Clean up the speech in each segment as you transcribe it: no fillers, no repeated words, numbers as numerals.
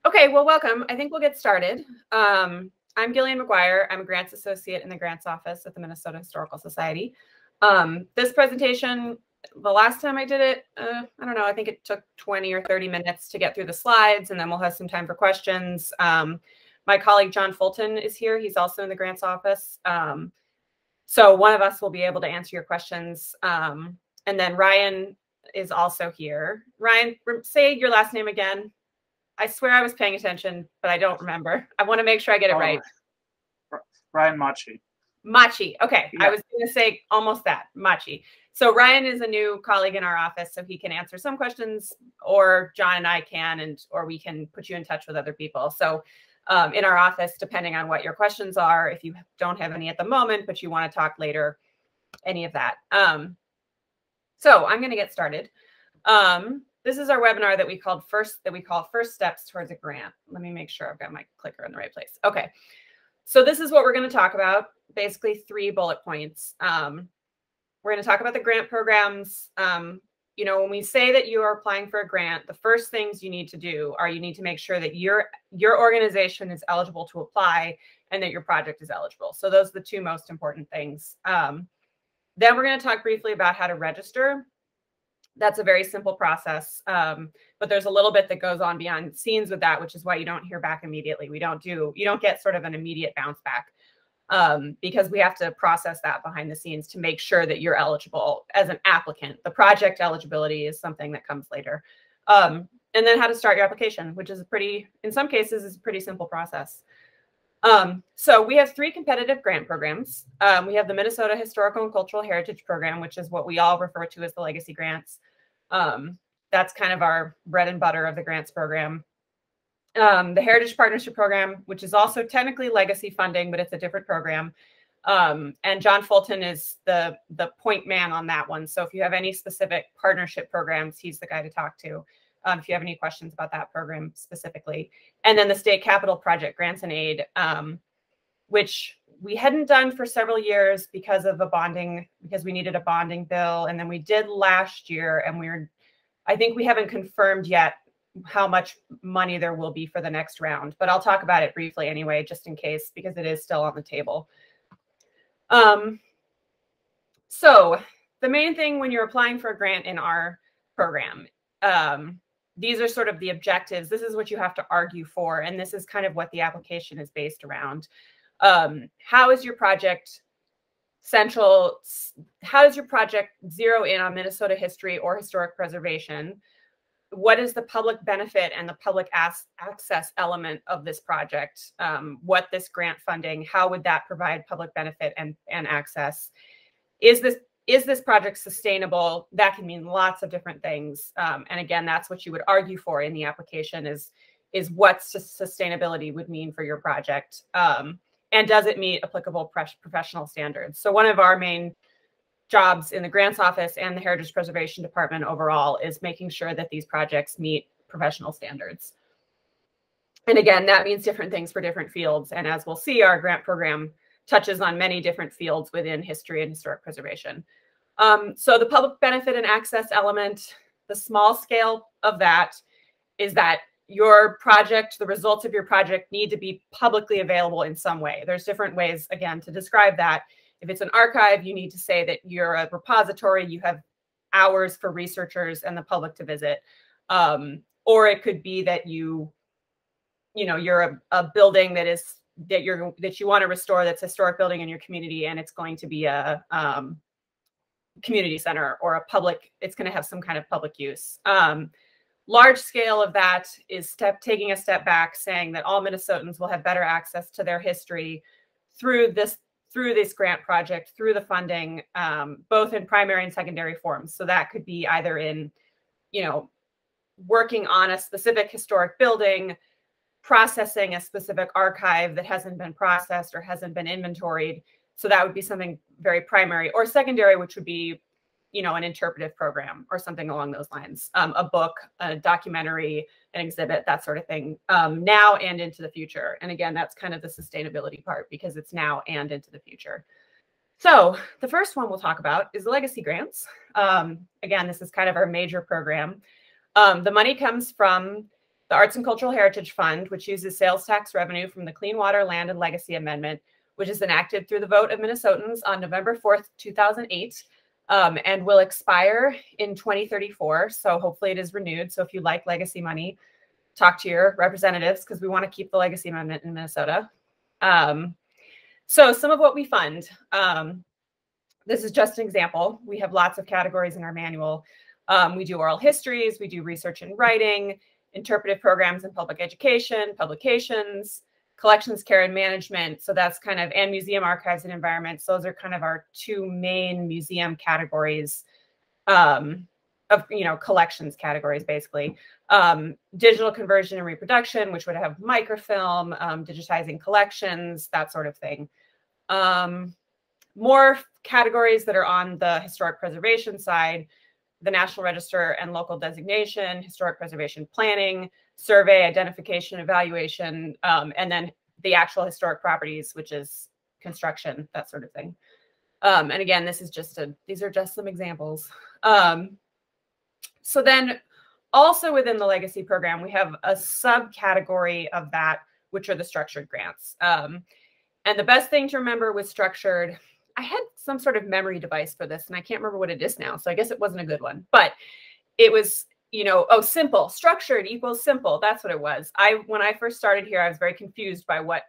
Okay, well, welcome. I think we'll get started. I'm Gillian McGuire. I'm a grants associate in the grants office at the Minnesota Historical Society. This presentation, the last time I did it, I don't know, I think it took 20 or 30 minutes to get through the slides, and then we'll have some time for questions. My colleague, John Fulton, is here. He's also in the grants office. So one of us will be able to answer your questions. And then Ryan is also here. Ryan, say your last name again. I swear I was paying attention, but I don't remember. I want to make sure I get it right. Ryan Machi. Machi. Okay. Yeah. I was going to say almost that. Machi. So Ryan is a new colleague in our office, so he can answer some questions, or John and I can, or we can put you in touch with other people. So in our office, depending on what your questions are, if you don't have any at the moment, but you want to talk later, any of that. So I'm going to get started. This is our webinar that we call First Steps Towards a Grant. Let me make sure I've got my clicker in the right place. Okay. So this is what we're going to talk about, basically 3 bullet points. We're going to talk about the grant programs. You know, when we say that you are applying for a grant, the first things you need to do are you need to make sure that your organization is eligible to apply and that your project is eligible. So those are the 2 most important things. Then we're going to talk briefly about how to register. That's a very simple process, but there's a little bit that goes on behind the scenes with that, which is why you don't hear back immediately. You don't get sort of an immediate bounce back because we have to process that behind the scenes to make sure that you're eligible as an applicant. The project eligibility is something that comes later. And then how to start your application, which is in some cases, is a pretty simple process. So we have 3 competitive grant programs. We have the Minnesota Historical and Cultural Heritage Program, which is what we all refer to as the legacy grants. That's kind of our bread and butter of the grants program. The Heritage Partnership Program, which is also technically legacy funding, but it's a different program. And John Fulton is the point man on that one. So if you have any specific partnership programs, he's the guy to talk to. If you have any questions about that program specifically. And then the State Capital Project Grants and Aid, which we hadn't done for several years because we needed a bonding bill. And then we did last year, and I think we haven't confirmed yet how much money there will be for the next round, but I'll talk about it briefly anyway, just in case, because it is still on the table. So the main thing when you're applying for a grant in our program, these are sort of the objectives. This is what you have to argue for, and this is kind of what the application is based around. How is your project central? How does your project zero in on Minnesota history or historic preservation? What is the public benefit and the public access element of this project? What this grant funding, how would that provide public benefit and access? Is this project sustainable? That can mean lots of different things. And again, that's what you would argue for in the application is what sustainability would mean for your project. And does it meet applicable professional standards? So one of our main jobs in the grants office and the Heritage Preservation Department overall is making sure that these projects meet professional standards. And again, that means different things for different fields. And as we'll see, our grant program touches on many different fields within history and historic preservation. So the public benefit and access element, the small scale of that is that your project, the results of your project need to be publicly available in some way. There's different ways, again, to describe that. If it's an archive, you need to say that you're a repository, you have hours for researchers and the public to visit. Or it could be that you're a building that you want to restore, that's a historic building in your community, and it's going to be a community center or it's going to have some kind of public use. Large scale of that is taking a step back, saying that all Minnesotans will have better access to their history through this grant project, through the funding, both in primary and secondary forms. So that could be either in, working on a specific historic building, processing a specific archive that hasn't been processed or hasn't been inventoried. So that would be something very primary, or secondary, which would be, an interpretive program or something along those lines, a book, a documentary, an exhibit, that sort of thing, now and into the future. And again, that's kind of the sustainability part, because it's now and into the future. So the first one we'll talk about is legacy grants. Again, this is kind of our major program. The money comes from the Arts and Cultural Heritage Fund, which uses sales tax revenue from the Clean Water, Land, and Legacy Amendment, which is enacted through the vote of Minnesotans on November 4th, 2008, and will expire in 2034. So hopefully it is renewed. So if you like legacy money, talk to your representatives, because we want to keep the Legacy Amendment in Minnesota. So some of what we fund, this is just an example. We have lots of categories in our manual. We do oral histories, we do research and writing, interpretive programs in public education, publications, collections, care, and management. So that's kind of, and museum archives and environments. Those are kind of our two main museum categories of, collections categories, basically. Digital conversion and reproduction, which would have microfilm, digitizing collections, that sort of thing. More categories that are on the historic preservation side: the National Register and local designation, historic preservation planning, survey, identification, evaluation, and then the actual historic properties, which is construction, that sort of thing. And again, these are just some examples. So then also within the legacy program, we have a subcategory of that, which are the structured grants. And the best thing to remember with structured, I had some sort of memory device for this, and I can't remember what it is now, so I guess it wasn't a good one. But it was, simple. Structured equals simple. That's what it was. When I first started here, I was very confused by what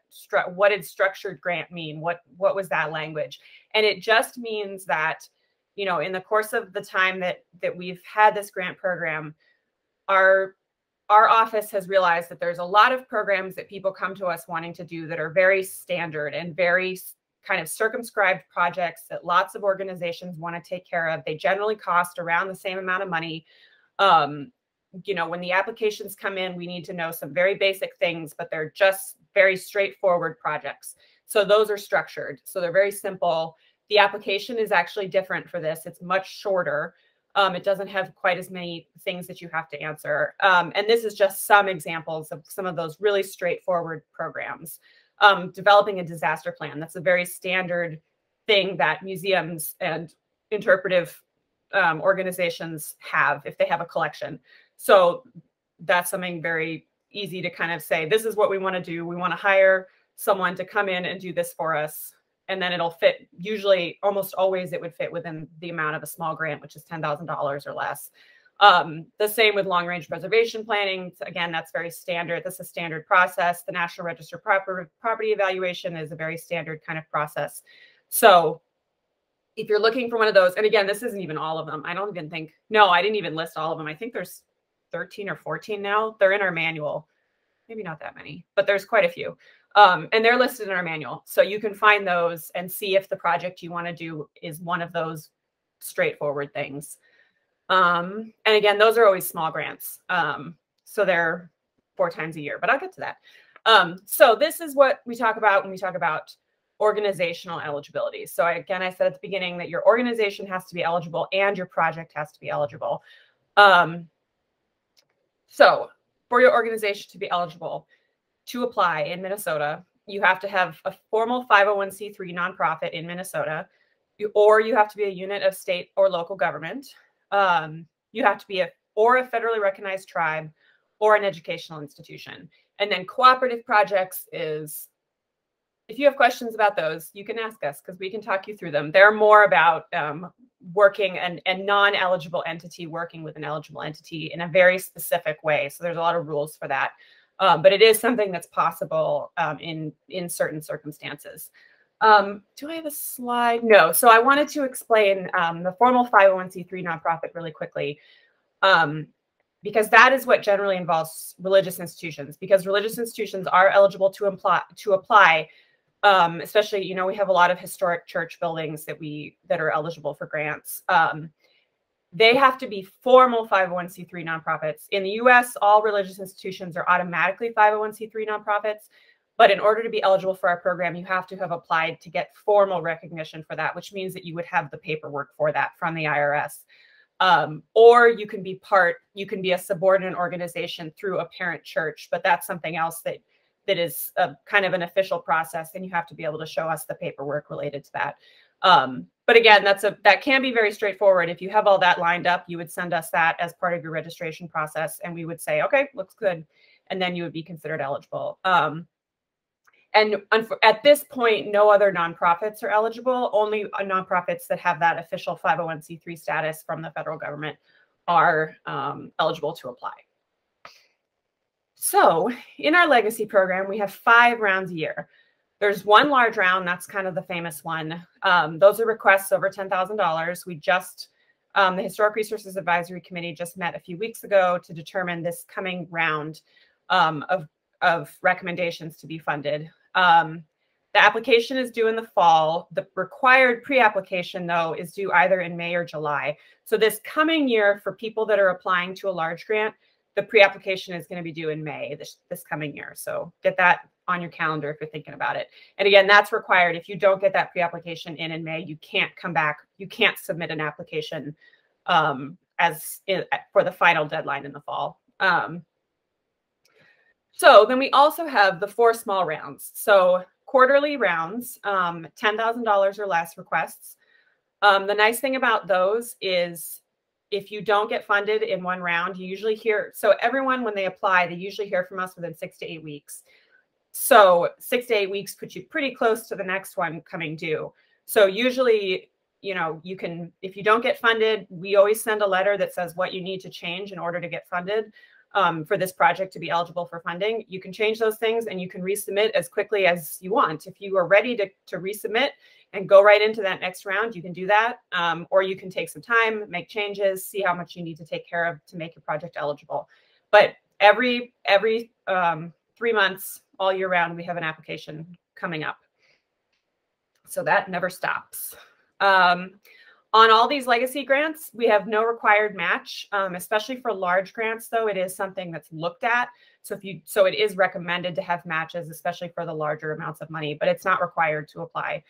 did structured grant mean? What was that language? And it just means that, in the course of the time that we've had this grant program, our office has realized that there's a lot of programs that people come to us wanting to do that are very standard and very kind of circumscribed projects that lots of organizations want to take care of. They generally cost around the same amount of money. When the applications come in, we need to know some very basic things, but they're just very straightforward projects. So those are structured. So they're very simple. The application is actually different for this. It's much shorter. It doesn't have quite as many things that you have to answer. And this is just some examples of some of those really straightforward programs. Developing a disaster plan. That's a very standard thing that museums and interpretive organizations have if they have a collection. So that's something very easy to kind of say, this is what we want to do. We want to hire someone to come in and do this for us. And then it'll fit, usually, almost always it would fit within the amount of a small grant, which is $10,000 or less. The same with long-range preservation planning. Again, that's very standard. That's a standard process. The National Register property evaluation is a very standard kind of process. So if you're looking for one of those, and again, this isn't even all of them. I didn't even list all of them. I think there's 13 or 14 now. They're in our manual. Maybe not that many, but there's quite a few. And they're listed in our manual. So you can find those and see if the project you want to do is one of those straightforward things. And again, those are always small grants. So they're 4 times a year, but I'll get to that. So this is what we talk about when we talk about organizational eligibility. So I said at the beginning that your organization has to be eligible and your project has to be eligible. So for your organization to be eligible to apply in Minnesota, you have to have a formal 501c3 nonprofit in Minnesota, or you have to be a unit of state or local government. You have to be a federally recognized tribe or an educational institution. And then cooperative projects is, if you have questions about those, you can ask us because we can talk you through them. They're more about working and non-eligible entity working with an eligible entity in a very specific way. So there's a lot of rules for that. But it is something that's possible in certain circumstances. Do I have a slide? No. So I wanted to explain the formal 501c3 nonprofit really quickly, because that is what generally involves religious institutions, because religious institutions are eligible to apply. Especially, we have a lot of historic church buildings that are eligible for grants. They have to be formal 501c3 nonprofits. In the US, all religious institutions are automatically 501c3 nonprofits. But in order to be eligible for our program, you have to have applied to get formal recognition for that, which means that you would have the paperwork for that from the IRS. Or you can be a subordinate organization through a parent church, but that's something else that is a kind of an official process, and you have to be able to show us the paperwork related to that. But again, that can be very straightforward. If you have all that lined up, you would send us that as part of your registration process, and we would say, okay, looks good. and then you would be considered eligible. And at this point, no other nonprofits are eligible. Only nonprofits that have that official 501c3 status from the federal government are eligible to apply. So in our legacy program, we have 5 rounds a year. There's one large round, that's kind of the famous one. Those are requests over $10,000. We just, the Historic Resources Advisory Committee just met a few weeks ago to determine this coming round of recommendations to be funded. The application is due in the fall. The required pre-application, though, is due either in May or July. So this coming year, for people that are applying to a large grant, the pre-application is going to be due in May this coming year. So get that on your calendar if you're thinking about it. And again, that's required. If you don't get that pre-application in May, you can't come back. You can't submit an application for the final deadline in the fall. So then we also have the 4 small rounds. So quarterly rounds, $10,000 or less requests. The nice thing about those is if you don't get funded in one round, you usually hear, so everyone, when they apply, they usually hear from us within 6 to 8 weeks. So 6 to 8 weeks puts you pretty close to the next one coming due. So usually, you know, you can, if you don't get funded, we always send a letter that says what you need to change in order to get funded. For this project to be eligible for funding. You can change those things and you can resubmit as quickly as you want. If you are ready to resubmit and go right into that next round, you can do that. Or you can take some time, make changes, see how much you need to take care of to make your project eligible. But every 3 months, all year round, we have an application coming up. So that never stops. On all these legacy grants, we have no required match, especially for large grants, though. It is something that's looked at. So it is recommended to have matches, especially for the larger amounts of money, but it's not required to apply.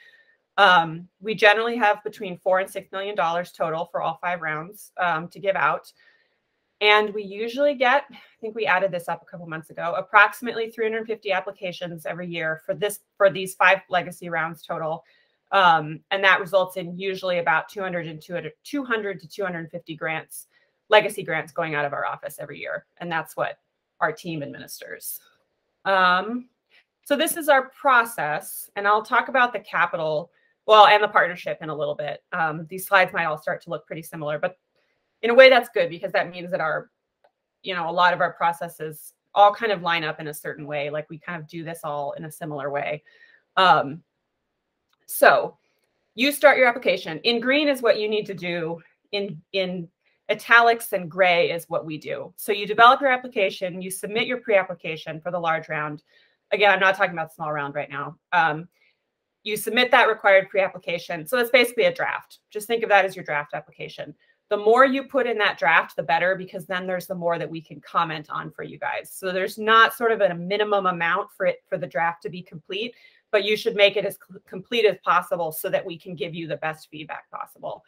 We generally have between $4 and $6 million total for all 5 rounds to give out. And we usually get, I think we added this up a couple months ago, approximately 350 applications every year for these 5 legacy rounds total. And that results in usually about 200 to 250 grants, legacy grants going out of our office every year. And that's what our team administers. So this is our process, and I'll talk about the capital, and the partnership in a little bit. These slides might all start to look pretty similar, but in a way that's good because that means that a lot of our processes all kind of line up in a certain way. Like we kind of do this all in a similar way. So you start your application. In green is what you need to do. In italics and gray is what we do. So you develop your application, you submit your pre-application for the large round. Again, I'm not talking about the small round right now. You submit that required pre-application. So it's basically a draft. Just think of that as your draft application. The more you put in that draft, the better, because then there's the more that we can comment on for you guys. So there's not sort of a minimum amount for the draft to be complete, but you should make it as complete as possible so that we can give you the best feedback possible.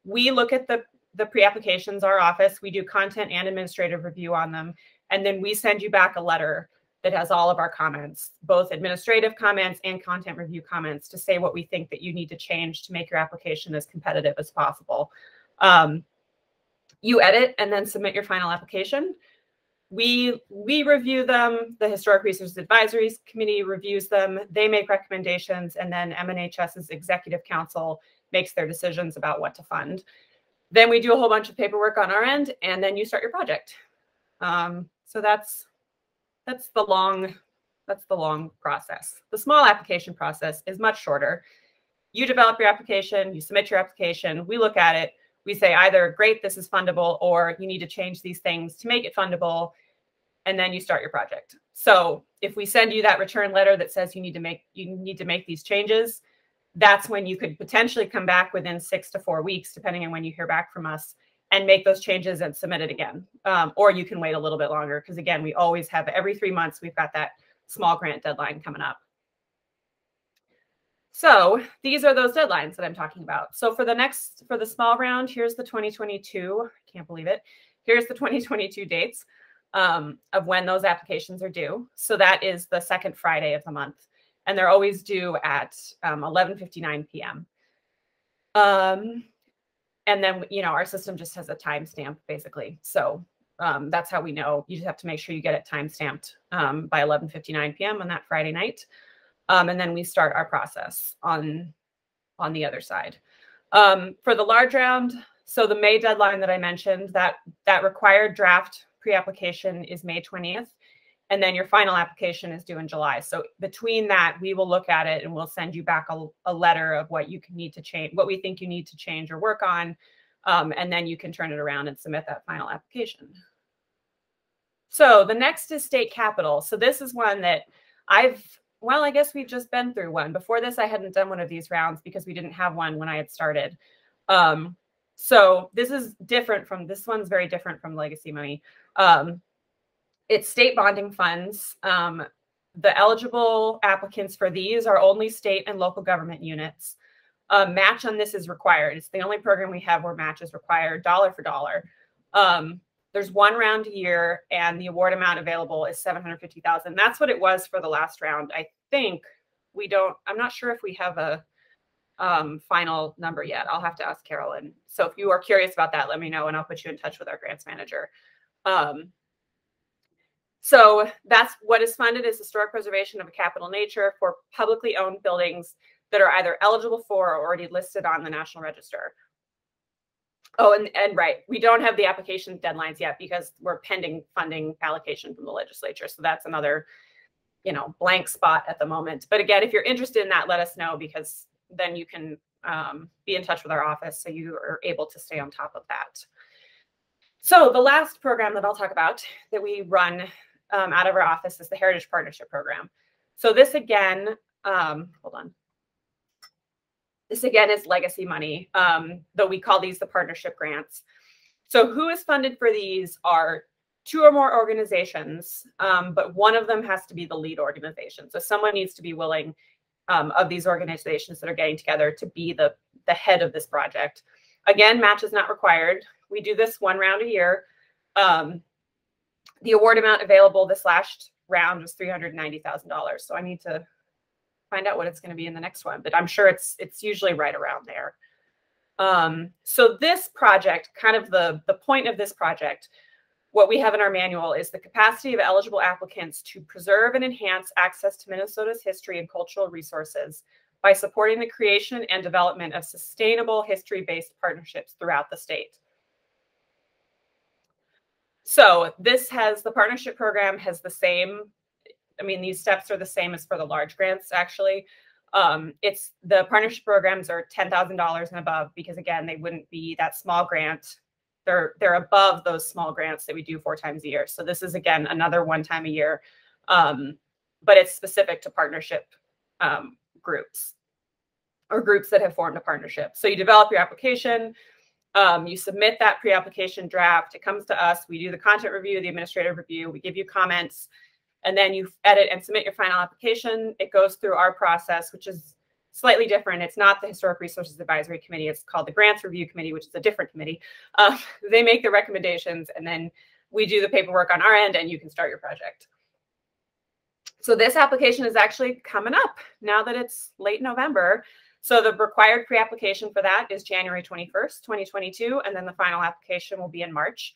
We look at the pre-applications, our office, we do content and administrative review on them. And then we send you back a letter that has all of our comments, both administrative comments and content review comments, to say what we think that you need to change to make your application as competitive as possible. You edit and then submit your final application. We review them. The Historic Resources Advisory Committee reviews them. They make recommendations, and then MNHS's Executive Council makes their decisions about what to fund. Then we do a whole bunch of paperwork on our end, and then you start your project. So that's the long process. The small application process is much shorter. You develop your application, you submit your application, we look at it, we say either, great, this is fundable, or you need to change these things to make it fundable, and then you start your project. So if we send you that return letter that says you need to make these changes, that's when you could potentially come back within 6 to 4 weeks, depending on when you hear back from us, and make those changes and submit it again. Or you can wait a little bit longer, because again, we always have, every 3 months, we've got that small grant deadline coming up. So these are those deadlines that I'm talking about. So for the small round, here's the 2022, I can't believe it. Here's the 2022 dates of when those applications are due. So that is the second Friday of the month. And they're always due at 11:59 p.m. And then, our system just has a timestamp, basically. So That's how we know. You just have to make sure you get it time-stamped by 11:59 p.m. on that Friday night. And then we start our process on the other side. For the large round, so the May deadline that I mentioned, that required draft pre-application is May 20th. And then your final application is due in July. So between that, we will look at it and we'll send you back a letter of what you need to change, what we think you need to change or work on. And then you can turn it around and submit that final application. So the next is state capital. So this is one that I guess we've just been through one. Before this, I hadn't done one of these rounds because we didn't have one when I had started. So this is different from, this one's very different from legacy money. It's state bonding funds. The eligible applicants for these are only state and local government units. Match on this is required. It's the only program we have where match is required, dollar for dollar. There's one round a year, and the award amount available is $750,000. That's what it was for the last round. I think I'm not sure if we have a final number yet. I'll have to ask Carolyn. So if you are curious about that, let me know and I'll put you in touch with our grants manager. So that's what is funded is historic preservation of a capital nature for publicly owned buildings that are either eligible for or already listed on the National Register. Oh, and right, we don't have the application deadlines yet because we're pending funding allocation from the legislature. So that's another, blank spot at the moment. But again, if you're interested in that, let us know, because then you can be in touch with our office so you are able to stay on top of that. So the last program that I'll talk about that we run out of our office is the Heritage Partnership Program. So this again, hold on. This again is legacy money, though we call these the partnership grants. So who is funded for these are 2 or more organizations, but one of them has to be the lead organization. So someone needs to be willing of these organizations that are getting together to be the head of this project. Again, match is not required. We do this one round a year. The award amount available this last round was $390,000. So I need to find out what it's going to be in the next one, but I'm sure it's usually right around there. So this project, kind of the point of this project, what we have in our manual is the capacity of eligible applicants to preserve and enhance access to Minnesota's history and cultural resources by supporting the creation and development of sustainable history-based partnerships throughout the state. So the partnership program has the same, these steps are the same as for the large grants, actually. The partnership programs are $10,000 and above because, again, they wouldn't be that small grant. They're above those small grants that we do 4 times a year. So this is, again, another 1 time a year, but it's specific to partnership groups or groups that have formed a partnership. So you develop your application. You submit that pre-application draft. It comes to us. We do the content review, the administrative review. We give you comments, and then you edit and submit your final application. It goes through our process, which is slightly different. It's not the Historic Resources Advisory Committee. It's called the Grants Review Committee, which is a different committee. They make the recommendations, and then we do the paperwork on our end, and you can start your project. So this application is actually coming up now that it's late November. So the required pre-application for that is January 21st, 2022, and then the final application will be in March.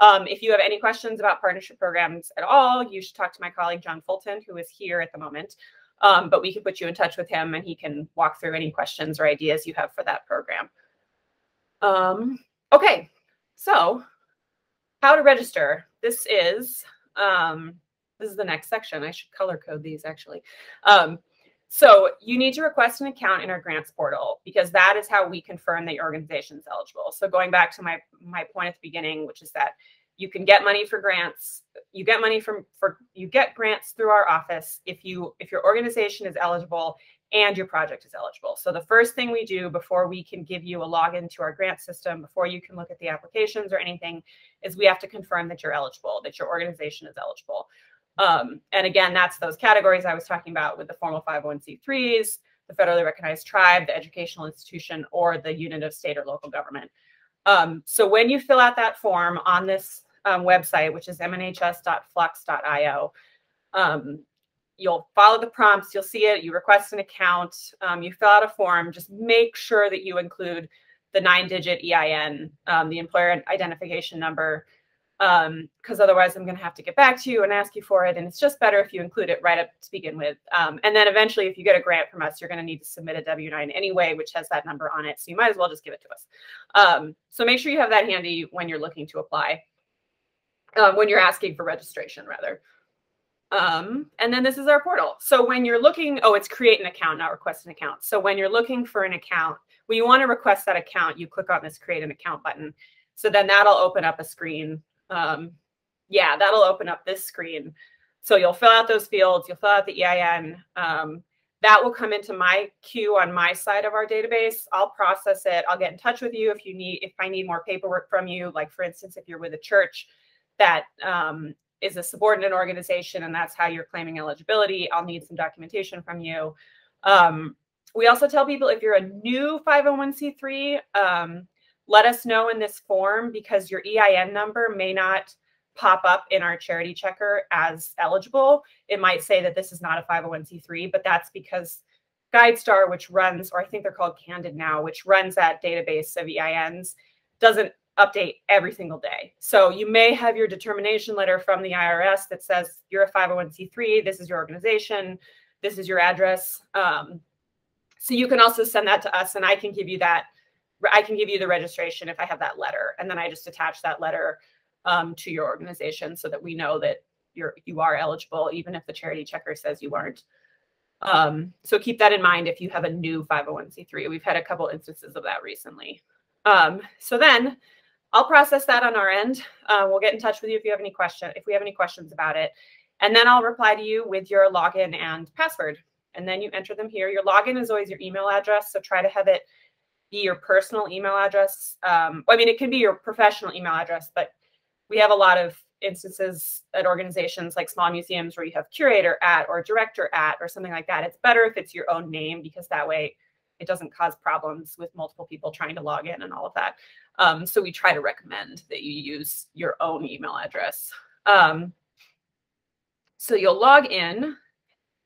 If you have any questions about partnership programs at all, you should talk to my colleague, John Fulton, who is here at the moment. But we can put you in touch with him and he can walk through any questions or ideas you have for that program. Okay, so how to register. This is the next section. I should color code these, actually. So you need to request an account in our grants portal because that is how we confirm that your organization is eligible. So going back to my point at the beginning, which is that you can get money for grants. You get money you get grants through our office if your organization is eligible and your project is eligible. So the first thing we do before we can give you a login to our grant system, before you can look at the applications or anything, is we have to confirm that you're eligible, that your organization is eligible. And again, that's those categories I was talking about with the formal 501c3s, the federally recognized tribe, the educational institution, or the unit of state or local government. So when you fill out that form on this website, which is mnhs.flux.io, you'll follow the prompts, you'll see it, you request an account, you fill out a form, just make sure that you include the 9-digit EIN, the employer identification number, because otherwise I'm going to have to get back to you and ask you for it. And it's just better if you include it right up to begin with. And then eventually, if you get a grant from us, you're going to need to submit a W-9 anyway, which has that number on it. So you might as well just give it to us. So make sure you have that handy when you're looking to apply, when you're asking for registration, rather. And then this is our portal. So when you're looking, it's create an account, not request an account. So when you're looking for an account, when you want to request that account, you click on this create an account button. So then that'll open up a screen. That'll open up this screen. So you'll fill out those fields, you'll fill out the EIN. That will come into my queue on my side of our database. I'll process it. I'll get in touch with you if I need more paperwork from you. Like for instance, if you're with a church that is a subordinate organization and that's how you're claiming eligibility, I'll need some documentation from you. We also tell people if you're a new 501c3, let us know in this form because your EIN number may not pop up in our charity checker as eligible. It might say that this is not a 501c3, but that's because GuideStar, which runs, or I think they're called Candid now, which runs that database of EINs, doesn't update every single day. So you may have your determination letter from the IRS that says you're a 501c3, this is your organization, this is your address. So you can also send that to us and I can give you that. I can give you the registration if I have that letter. And then I just attach that letter to your organization so that we know that you are eligible, even if the charity checker says you aren't. So keep that in mind if you have a new 501c3. We've had a couple instances of that recently. So then I'll process that on our end. We'll get in touch with you if we have any questions about it. And then I'll reply to you with your login and password. And then you enter them here. Your login is always your email address. So try to have it be your personal email address. It can be your professional email address, but we have a lot of instances at organizations like small museums where you have curator at or director at or something like that. It's better if it's your own name because that way it doesn't cause problems with multiple people trying to log in and all of that. So we try to recommend that you use your own email address. So you'll log in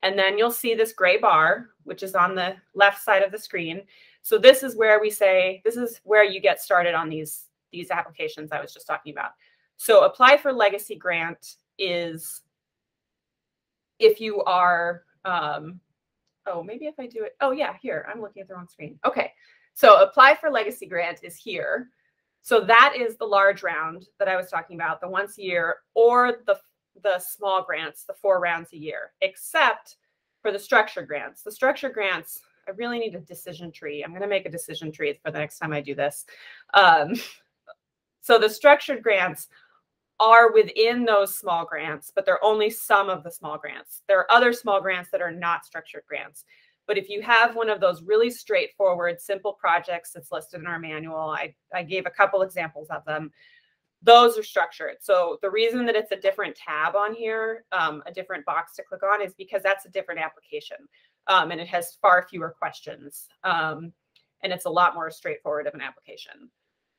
and then you'll see this gray bar, which is on the left side of the screen. So this is where we say, this is where you get started on these applications I was just talking about. So apply for legacy grant is if you are, maybe if I do it, here, I'm looking at the wrong screen. Okay, so apply for legacy grant is here. So that is the large round that I was talking about, the once a year, or the small grants, the 4 rounds a year, except for the structured grants. The structured grants, I really need a decision tree. I'm going to make a decision tree for the next time I do this. So the structured grants are within those small grants, but they're only some of the small grants. There are other small grants that are not structured grants. But if you have one of those really straightforward, simple projects that's listed in our manual, I gave a couple examples of them, those are structured. So the reason that it's a different tab on here, a different box to click on, is because that's a different application. And it has far fewer questions. And it's a lot more straightforward of an application.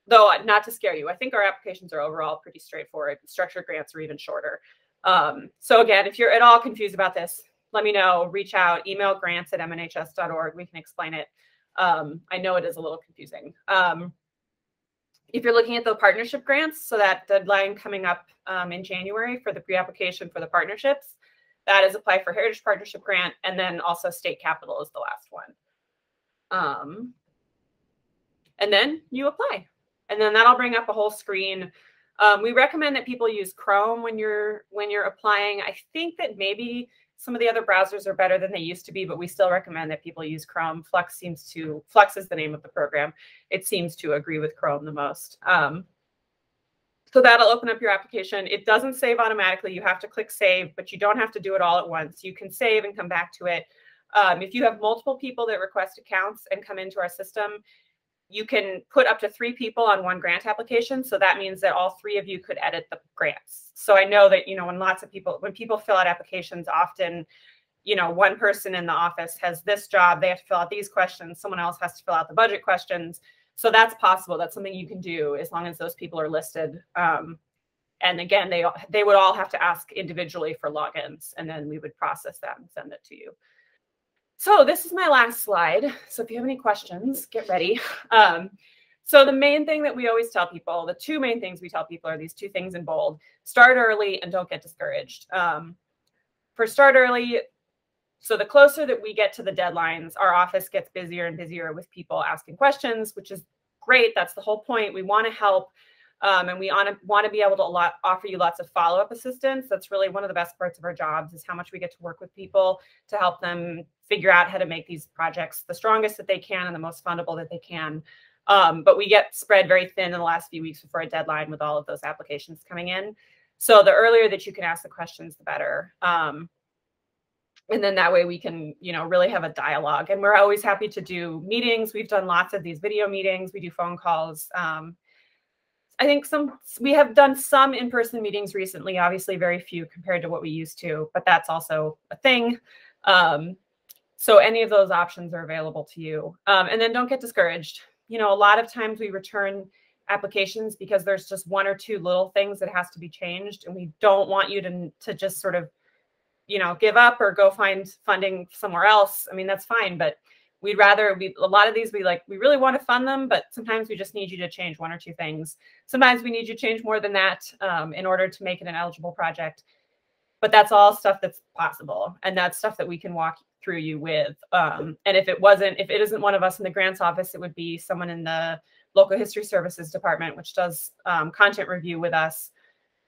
Though not to scare you, I think our applications are overall pretty straightforward. Structured grants are even shorter. So again, if you're at all confused about this, let me know, reach out, email grants@mnhs.org. We can explain it. I know it is a little confusing. If you're looking at the partnership grants, so that deadline coming up in January for the pre-application for the partnerships, that is apply for Heritage Partnership Grant, and then also State Capital is the last one. And then you apply. And then that'll bring up a whole screen. We recommend that people use Chrome when you're applying. I think that maybe some of the other browsers are better than they used to be, but we still recommend that people use Chrome. Flux is the name of the program. It seems to agree with Chrome the most. So that'll open up your application. It doesn't save automatically. You have to click save, but you don't have to do it all at once. You can save and come back to it. If you have multiple people that request accounts and come into our system, you can put up to 3 people on one grant application. So that means that all 3 of you could edit the grants. So I know that, when people fill out applications, often, one person in the office has this job, they have to fill out these questions. Someone else has to fill out the budget questions. So that's possible. That's something you can do as long as those people are listed. And again, they would all have to ask individually for logins, and then we would process that and send it to you. So this is my last slide. So if you have any questions, get ready. So the main thing that we always tell people, the two main things we tell people are these two things in bold: start early and don't get discouraged. For start early, so the closer that we get to the deadlines, our office gets busier and busier with people asking questions, which is great. That's the whole point. We want to help. And we want to be able to offer you lots of follow-up assistance. That's really one of the best parts of our jobs, is how much we get to work with people to help them figure out how to make these projects the strongest that they can and the most fundable that they can. But we get spread very thin in the last few weeks before a deadline with all of those applications coming in. So the earlier that you can ask the questions, the better. And then that way we can, really have a dialogue. And we're always happy to do meetings. We've done lots of these video meetings. We do phone calls. I think we have done some in-person meetings recently, obviously very few compared to what we used to, but that's also a thing. So any of those options are available to you. And then don't get discouraged. A lot of times we return applications because there's just one or two little things that has to be changed. And we don't want you to just sort of, give up or go find funding somewhere else. I mean, that's fine, but we'd rather a lot of these, we really want to fund them, but sometimes we just need you to change one or two things. Sometimes we need you to change more than that in order to make it an eligible project. But that's all stuff that's possible. And that's stuff that we can walk through you with. And if it isn't one of us in the grants office, it would be someone in the local history services department, which does content review with us.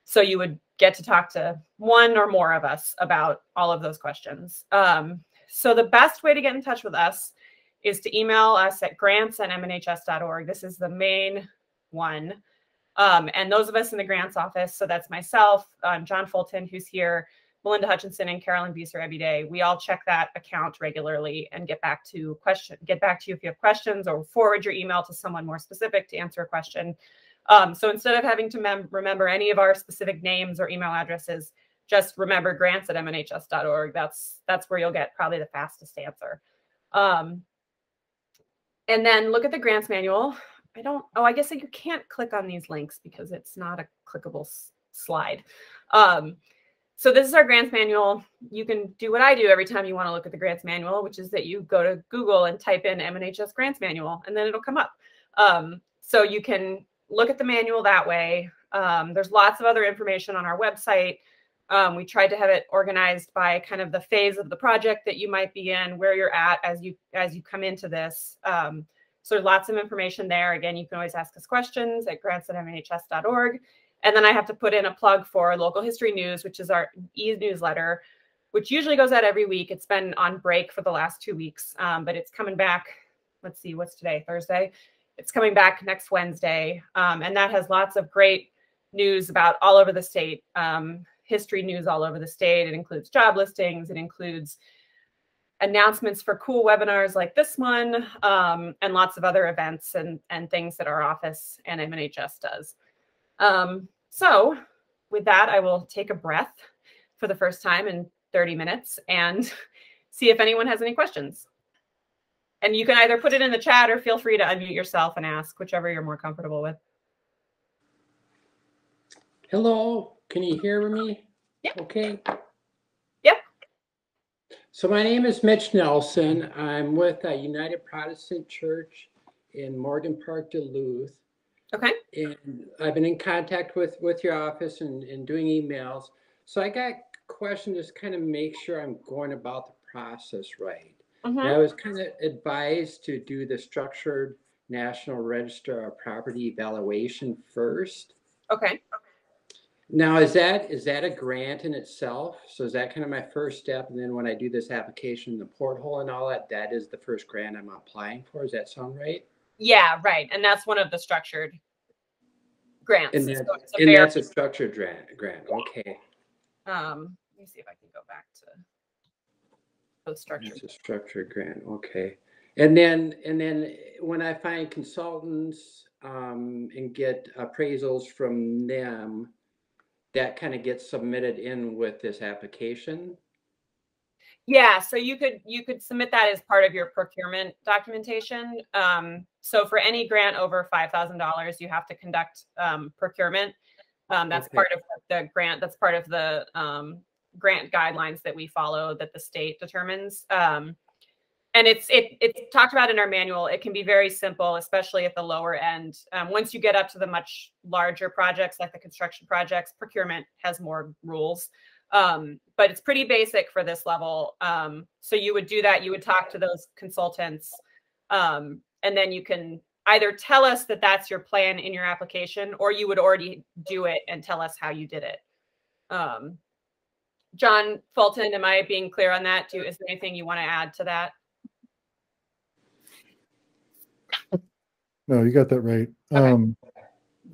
So you would get to talk to one or more of us about all of those questions. So the best way to get in touch with us is to email us at grants@mnhs.org. This is the main one. And those of us in the grants office, so that's myself, John Fulton, who's here, Melinda Hutchinson, and Carolyn Buser every day. We all check that account regularly and get back to you if you have questions, or forward your email to someone more specific to answer a question. So instead of having to remember any of our specific names or email addresses, just remember grants@mnhs.org. That's where you'll get probably the fastest answer. And then look at the grants manual. I guess you can't click on these links because it's not a clickable slide. So this is our grants manual. You can do what I do every time you want to look at the grants manual, which is that you go to Google and type in MNHS grants manual, and then it'll come up. So you can look at the manual that way. There's lots of other information on our website. We tried to have it organized by kind of the phase of the project that you might be in, where you're at as you come into this. So there's lots of information there. Again, you can always ask us questions at grants@mnhs.org. And then I have to put in a plug for Local History News, which is our e-newsletter, which usually goes out every week. It's been on break for the last 2 weeks, but it's coming back. Let's see, what's today? Thursday. It's coming back next Wednesday. And that has lots of great news about all over the state, history news all over the state. It includes job listings. It includes announcements for cool webinars like this one, and lots of other events and things that our office and MNHS does. So with that, I will take a breath for the first time in 30 minutes and see if anyone has any questions. And you can either put it in the chat or feel free to unmute yourself and ask, whichever you're more comfortable with. Hello, can you hear me? Yeah. Okay. Yep. So my name is Mitch Nelson. I'm with United Protestant Church in Morgan Park, Duluth. Okay. And I've been in contact with your office and doing emails. So I got questions to kind of make sure I'm going about the process right. Mm-hmm. And I was kind of advised to do the structured National Register of Property evaluation first. Okay. Now, is that a grant in itself? So is that kind of my first step? And then when I do this application, the porthole and all that, that is the first grant I'm applying for. Does that sound right? Yeah, right. And that's one of the structured grants. And, So that's a structured grant. Okay. Let me see if I can go back to those structured. It's a structured grant. Okay. And then when I find consultants and get appraisals from them, that kind of gets submitted in with this application. Yeah, so you could submit that as part of your procurement documentation. So for any grant over $5,000, you have to conduct procurement. That's Okay. part of the grant. That's part of the grant guidelines that we follow that the state determines. And And it's talked about in our manual. It can be very simple, especially at the lower end. Once you get up to the much larger projects, like the construction projects, procurement has more rules. But it's pretty basic for this level. So you would do that. You would talk to those consultants, and then you can either tell us that that's your plan in your application, or you would already do it and tell us how you did it. John Fulton, am I being clear on that? Is there anything you want to add to that? No, you got that right. Okay.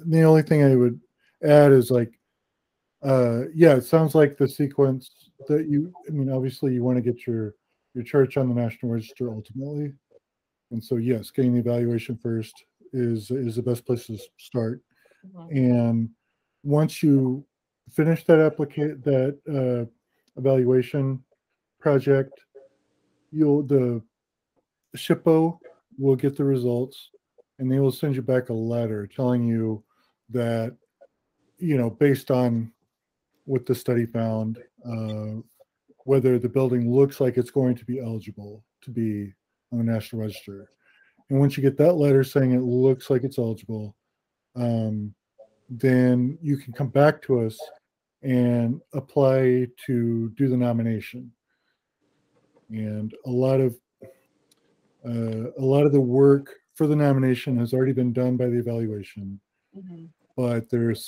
The only thing I would add is like, yeah, it sounds like the sequence that I mean, obviously you want to get your church on the National Register ultimately. And so, yes, getting the evaluation first is the best place to start. Mm-hmm. And once you finish that evaluation project, the SHPO will get the results, and they will send you back a letter telling you that, based on what the study found, whether the building looks like it's going to be eligible to be on the National Register. And once you get that letter saying it looks like it's eligible, then you can come back to us and apply to do the nomination. And a lot of the work for the nomination has already been done by the evaluation, mm-hmm. but there's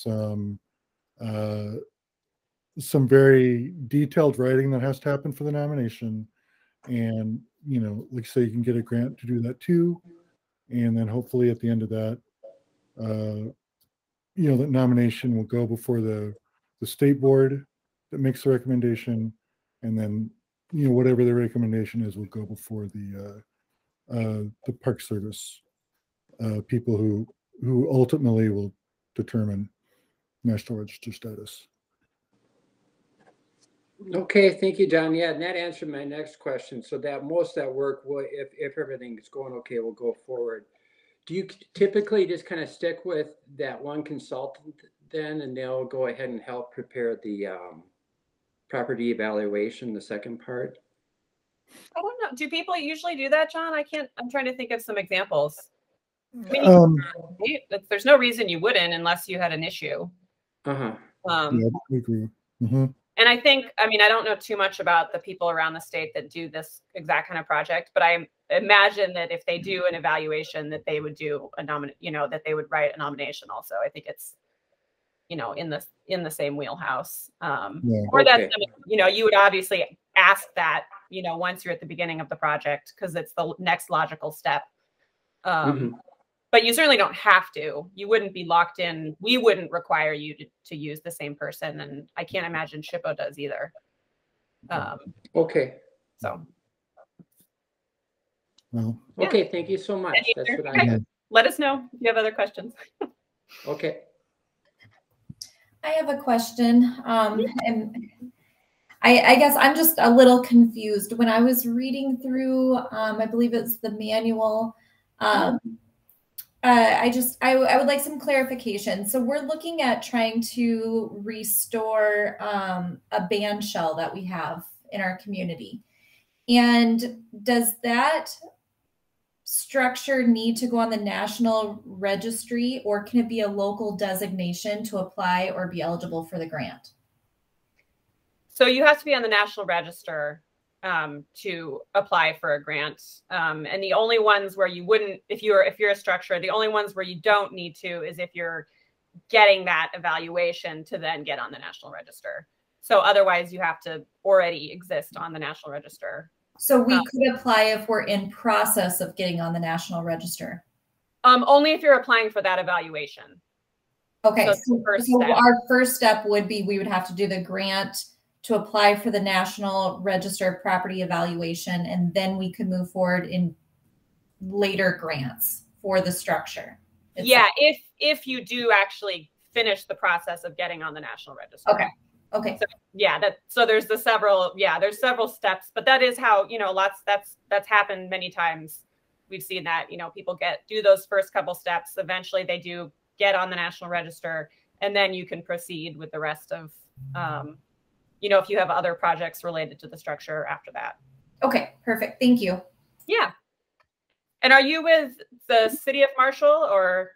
some very detailed writing that has to happen for the nomination. And, like I say, you can get a grant to do that too. And then hopefully at the end of that, that nomination will go before the state board that makes the recommendation. And then, whatever the recommendation is will go before the Park Service people who ultimately will determine National Register status. Okay, thank you, John. Yeah, and that answered my next question. So that most of that work will, if everything is going okay, will go forward. Do you typically just kind of stick with that one consultant then, and they'll go ahead and help prepare the property evaluation, the second part? I don't know. Do people usually do that, John? I'm trying to think of some examples. I mean, there's no reason you wouldn't unless you had an issue. Yeah, I agree. Mm-hmm. And I think, I don't know too much about the people around the state that do this exact kind of project, but I imagine that if they do an evaluation, that they would do that they would write a nomination also. I think it's, in the same wheelhouse. Or that's, you would obviously ask that, once you're at the beginning of the project, because it's the next logical step. Mm-hmm. But you certainly don't have to. You wouldn't be locked in. We wouldn't require you to use the same person. And I can't imagine SHPO does either. Okay. So. Well, okay, thank you so much. That's what I had. Let us know if you have other questions. Okay. I have a question. And I guess I'm just a little confused. When I was reading through, I believe it's the manual, I would like some clarification. So we're looking at trying to restore a band shell that we have in our community. And does that structure need to go on the National Registry, or can it be a local designation to apply or be eligible for the grant? So you have to be on the National Register to apply for a grant. And the only ones where you wouldn't, if you're a structure, the only ones where you don't need to is if you're getting that evaluation to then get on the National Register. So otherwise you have to already exist on the National Register. So we could apply if we're in process of getting on the National Register. Only if you're applying for that evaluation. Okay. So our first step would be, we would have to do the grant to apply for the National Register property evaluation, and then we could move forward in later grants for the structure itself. Yeah, if you do actually finish the process of getting on the National Register. Okay. So, yeah, there's there's several steps, but that is how, that's happened many times. We've seen that, people do those first couple steps. Eventually they do get on the National Register, and then you can proceed with the rest of, if you have other projects related to the structure after that. Okay, perfect. Thank you. Yeah. And are you with the City of Marshall or?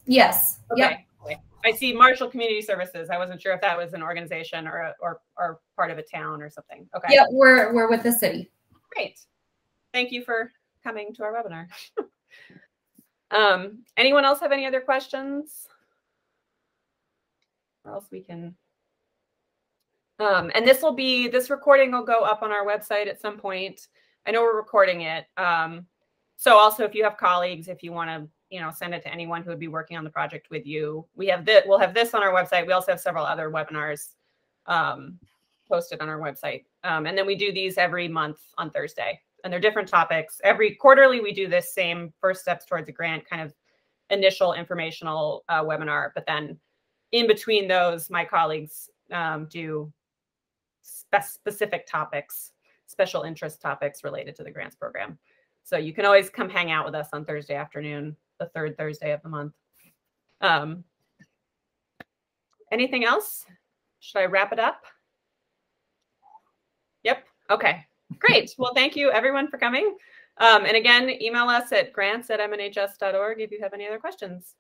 Yes. Okay. Yep. Okay. I see Marshall Community Services. I wasn't sure if that was an organization or part of a town or something. Okay. Yep. We're with the city. Great. Thank you for coming to our webinar. Anyone else have any other questions? Or else we can. And this recording will go up on our website at some point. I know we're recording it. So also if you have colleagues, if you want to, send it to anyone who would be working on the project with you, we'll have this on our website. We also have several other webinars posted on our website. And then we do these every month on Thursday, and they're different topics. Every quarterly, we do this same first steps towards a grant kind of initial informational webinar. But then in between those, my colleagues do specific topics, special interest topics related to the grants program. So you can always come hang out with us on Thursday afternoon, the third Thursday of the month. Anything else? Should I wrap it up? Yep. Okay, great. Well, thank you everyone for coming. And again, email us at grants@mnhs.org if you have any other questions.